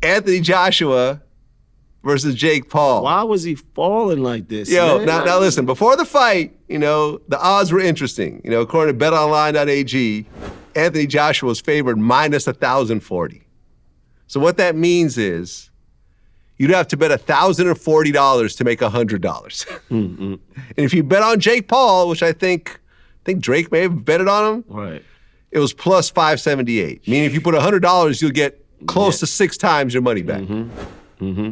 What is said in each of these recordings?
Anthony Joshua versus Jake Paul. Why was he falling like this? Yo, now listen, before the fight, the odds were interesting. According to betonline.ag, Anthony Joshua was favored minus 1,040. So what that means is you'd have to bet $1,040 to make $100. Mm-hmm. And if you bet on Jake Paul, which I think Drake may have betted on him, right? It was plus 578. Meaning if you put $100, you'll get close to 6 times your money back. Mm-hmm. Mm-hmm.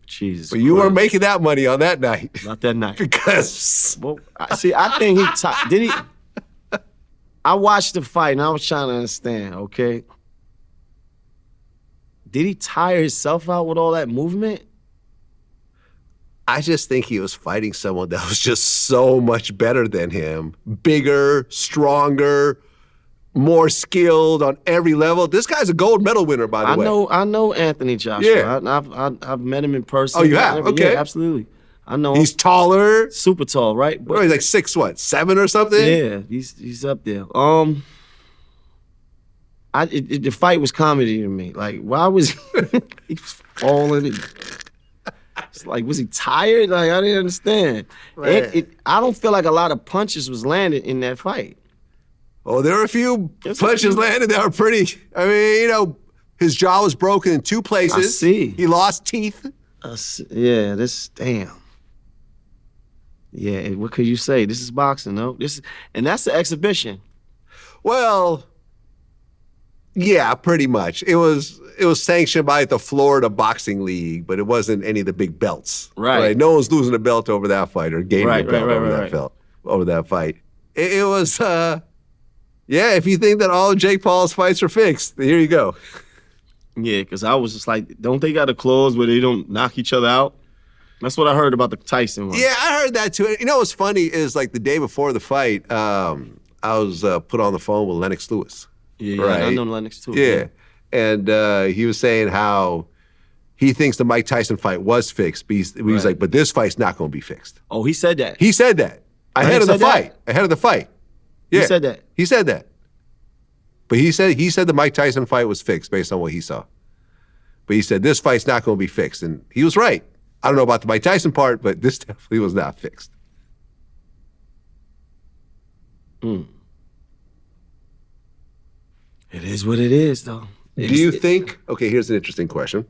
Jesus. But you weren't making that money on that night. Not that night. Because. Well, I think did he? I watched the fight and I was trying to understand, okay? Did he tire himself out with all that movement? I just think he was fighting someone that was just so much better than him. Bigger, stronger, more skilled on every level. This guy's a gold medal winner, by the way. I know Anthony Joshua. Yeah. I've met him in person. Oh, you have? Okay. Yeah, absolutely. I know him. He's taller. Super tall, right? But, he's like 6'7" or something? Yeah, he's up there. The fight was comedy to me. Like, why was he was falling? It's like, was he tired? Like, I didn't understand. I don't feel like a lot of punches was landed in that fight. Oh, there were a few punches landed that were pretty. I mean, his jaw was broken in 2 places. I see. He lost teeth. Yeah, damn. Yeah, what could you say? This is boxing, no? And that's the exhibition. Well, yeah, pretty much. It was sanctioned by the Florida Boxing League, but it wasn't any of the big belts. Right. No one's losing a belt over that fight or gaining a belt over that fight. It was, yeah, if you think that all of Jake Paul's fights are fixed, here you go. Yeah, because I was just like, don't they got a clause where they don't knock each other out? That's what I heard about the Tyson one. Yeah, I heard that too. What's funny is like the day before the fight, I was put on the phone with Lennox Lewis. Yeah, right? I know Lennox too. Yeah. And he was saying how he thinks the Mike Tyson fight was fixed. But he was like, but this fight's not going to be fixed. Oh, he said that? He said that. Ahead of the fight. Yeah. He said that? He said that. But he said the Mike Tyson fight was fixed based on what he saw. But he said this fight's not going to be fixed. And he was right. I don't know about the Mike Tyson part, but this definitely was not fixed. It is what it is, though. Do you think, okay, here's an interesting question.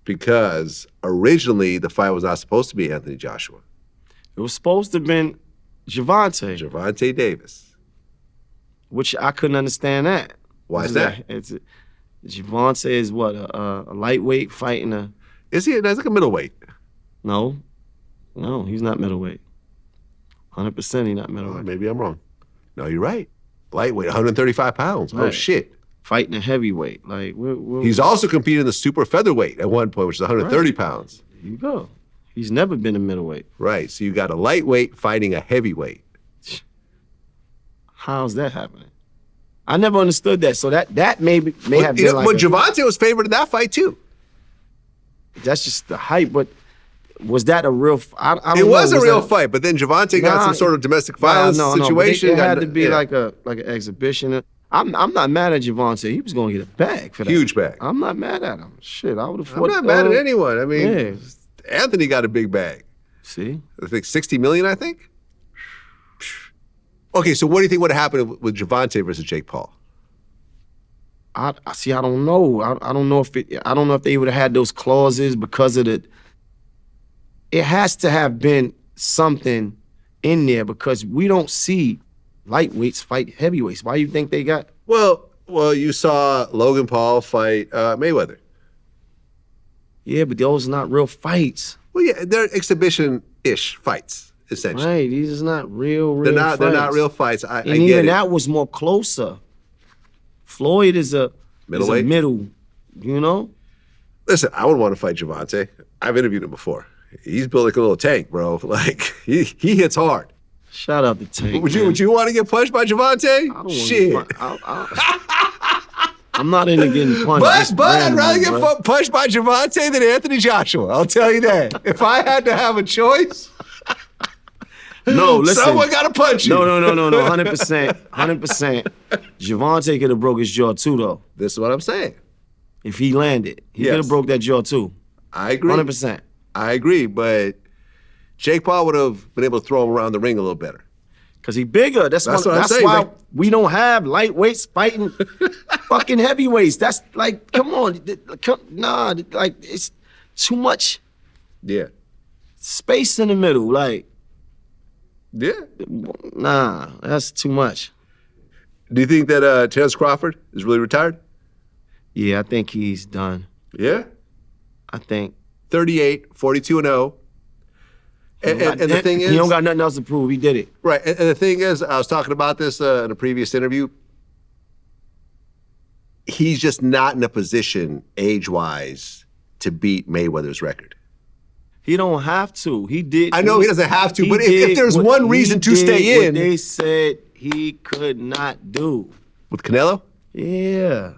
Because originally the fight was not supposed to be Anthony Joshua. It was supposed to have been Javonte Davis. Which I couldn't understand that. Why is that? Javonte is what, a lightweight fighting a... Is he? That's like a middleweight. No, he's not middleweight. 100% he's not middleweight. Maybe I'm wrong. No, you're right. Lightweight, 135 pounds. Right. Oh, shit. Fighting a heavyweight. Like he's also competed in the super featherweight at one point, which is 130 pounds. There you go. He's never been a middleweight. Right. So you got a lightweight fighting a heavyweight. How's that happening? I never understood that. So that may have been like... But Javonte was favored in that fight, too. That's just the hype, but was that a real... It was a real fight, but then Javonte got some sort of domestic violence situation. It had to be like an exhibition. I'm not mad at Javonte. He was going to get a bag for that. Huge bag. I'm not mad at him. Shit, I would have fought... I'm not mad at anyone. I mean, Anthony got a big bag. See? I think $60 million, I think? Okay, so what do you think would have happened with Javonte versus Jake Paul? I don't know. I don't know if they would have had those clauses because of it has to have been something in there because we don't see lightweights fight heavyweights. Why do you think they got? Well, you saw Logan Paul fight Mayweather. Yeah, but those are not real fights. Well, yeah, they're exhibition-ish fights, essentially. Right, these are not real They're fights. They're not real fights. I get even it. That was more closer. Floyd is a middle, you know? Listen, I would want to fight Javonte. I've interviewed him before. He's built like a little tank, bro. Like, he hits hard. Shout out to Tank. Would you want to get punched by Javonte? Shit. I'm not into getting punched. But I'd rather get punched by Javonte than Anthony Joshua. I'll tell you that. If I had to have a choice, no, listen. Someone got to punch you. No, 100%. Javonte could have broke his jaw too, though. This is what I'm saying. If he landed, he could Yes. have broke that jaw too. I agree. 100%. I agree, but Jake Paul would have been able to throw him around the ring a little better. Cause he bigger. That's what I'm saying, why man. we don't have lightweights fighting fucking heavyweights. That's like, come on, nah, like it's too much Yeah. space in the middle. Like, Yeah. nah, that's too much. Do you think that Terence Crawford is really retired? Yeah, I think he's done. Yeah. I think. 38, 42-0. And the thing is, he don't got nothing else to prove. He did it. right, and the thing is, I was talking about this in a previous interview. He's just not in a position, age-wise, to beat Mayweather's record. He don't have to. He did. I know he doesn't have to, but if there's one reason to stay in. What they said he could not do. With Canelo? Yeah.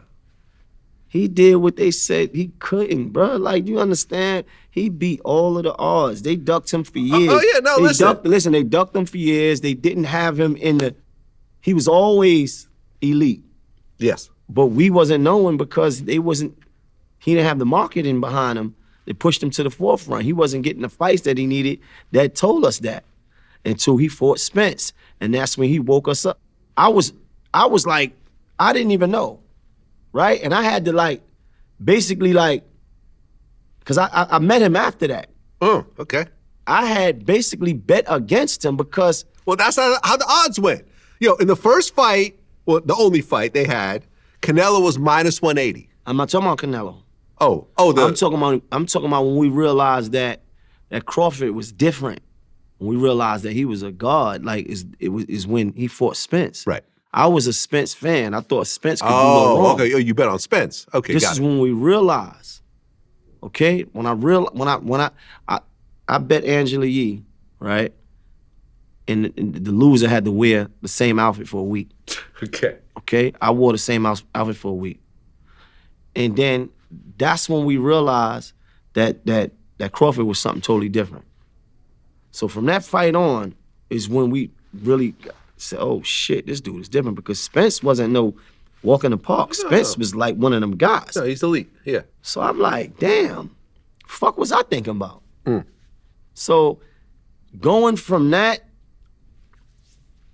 He did what they said he couldn't, bro. Like, you understand? He beat all of the odds. They ducked him for years. Oh, yeah, no, listen. They ducked him for years. They didn't have him in the... He was always elite. Yes. But we wasn't knowing because he didn't have the marketing behind him. They pushed him to the forefront. He wasn't getting the fights that he needed that told us that until he fought Spence. And that's when he woke us up. I was like, I didn't even know, right? And I had to like, basically like, because I met him after that. Oh, okay. I had basically bet against him because... Well, that's how the odds went. In the first fight, well, the only fight they had, Canelo was minus 180. I'm not talking about Canelo. I'm I'm talking about when we realized that Crawford was different. When we realized that he was a god, like is when he fought Spence. Right. I was a Spence fan. I thought Spence could do no wrong. Okay. Oh, you bet on Spence. Okay, This got is it. when we realized. Okay, when I bet Angela Yee, right, and the loser had to wear the same outfit for a week. Okay. Okay, I wore the same outfit for a week, and then that's when we realized that Crawford was something totally different. So from that fight on is when we really said, oh shit, this dude is different, because Spence wasn't no walk in the park. Spence was like one of them guys. No, he's elite. Yeah. So I'm like, damn, fuck was I thinking about? So going from that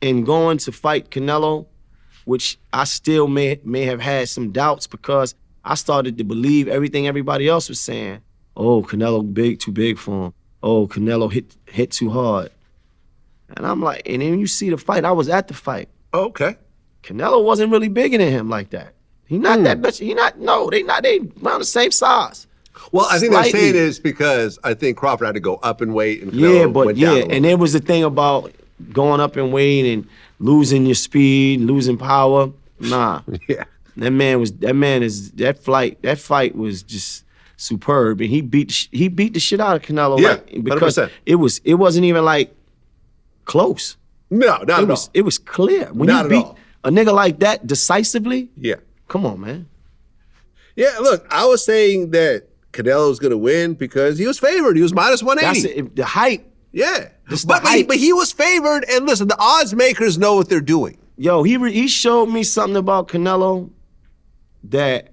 and going to fight Canelo, which I still may have had some doubts because I started to believe everything everybody else was saying. Oh, Canelo too big for him. Oh, Canelo hit too hard. And I'm like, and then you see the fight, I was at the fight. Okay. Canelo wasn't really bigger than him like that. He not that much. They around the same size. Well, I think Slightly. they're saying is because I think Crawford had to go up in weight and Canelo went down a little and there was the thing about going up in weight and losing your speed, losing power. Nah. Yeah. That fight was just superb, and he beat the shit out of Canelo. Yeah, like, because 100%. it wasn't even like close. No, not at all. It was clear. When Not you at beat all. a nigga like that decisively, Yeah. come on, man. Yeah, look, I was saying that Canelo was going to win because he was favored. He was minus 180. That's it. The hype. Yeah. Just But the hype. he was favored, and listen, the odds makers know what they're doing. Yo, he showed me something about Canelo that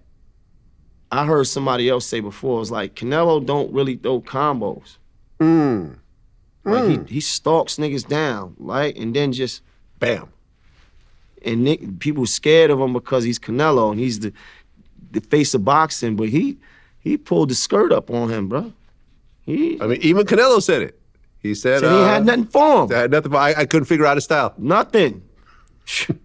I heard somebody else say before. It's like, Canelo don't really throw combos. Like he stalks niggas down, right? And then just Bam. and people scared of him because he's Canelo and he's the face of boxing, but he pulled the skirt up on him, bro. I mean, even Canelo said it. He said he had nothing for him. I had nothing. I couldn't figure out his style. Nothing. Come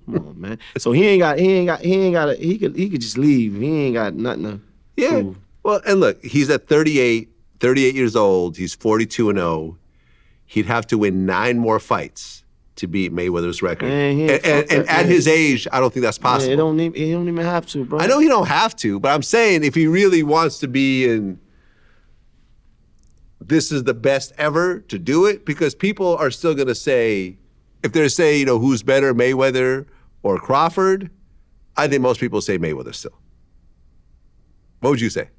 on, man. So he could just leave. He ain't got nothing to prove. Well, and look, he's at 38 years old. He's 42-0. He'd have to win 9 more fights to beat Mayweather's record. Man, and at his age, I don't think that's possible. Yeah, he don't even have to, bro. I know he don't have to, but I'm saying if he really wants to be in, this is the best ever to do it, because people are still going to say, if they're saying, who's better, Mayweather or Crawford, I think most people say Mayweather still. What would you say?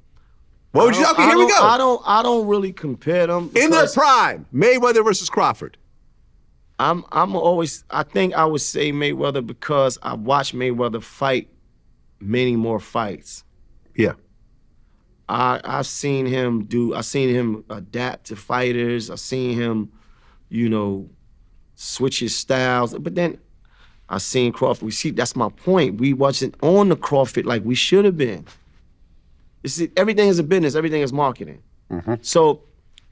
What would you? Okay, here we go. I don't really compare them In their prime, Mayweather versus Crawford. I think I would say Mayweather because I watched Mayweather fight many more fights. Yeah. I've seen him adapt to fighters. I've seen him, switch his styles. But then I seen Crawford. That's my point. We wasn't on the Crawford like we should have been. Everything is a business. Everything is marketing. Mm-hmm. So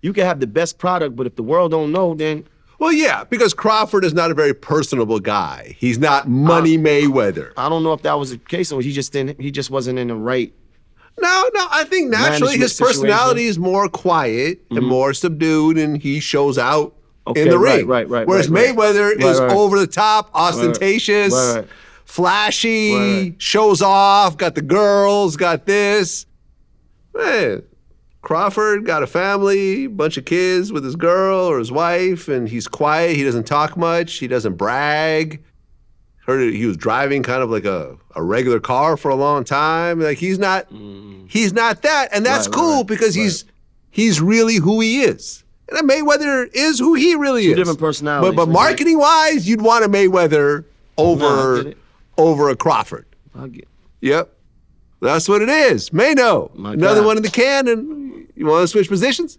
you can have the best product, but if the world don't know, then Well, yeah, because Crawford is not a very personable guy. He's not Money Mayweather. I don't know if that was the case or he just wasn't in the right. No, I think naturally Management his personality is more quiet and more subdued, and he shows out in the ring. Right. Whereas Mayweather is over the top, ostentatious, Right. flashy, Right. shows off, got the girls, got this. Man, Crawford got a family, bunch of kids with his girl or his wife, and he's quiet. He doesn't talk much. He doesn't brag. Heard he was driving kind of like a regular car for a long time. Like he's not that, and that's cool because he's really who he is. And Mayweather is who he really is. Two different personalities. But marketing wise, you'd want a Mayweather over a Crawford. I get it. Yep. That's what it is. Maino, My another God. one in the can, and you want to switch positions?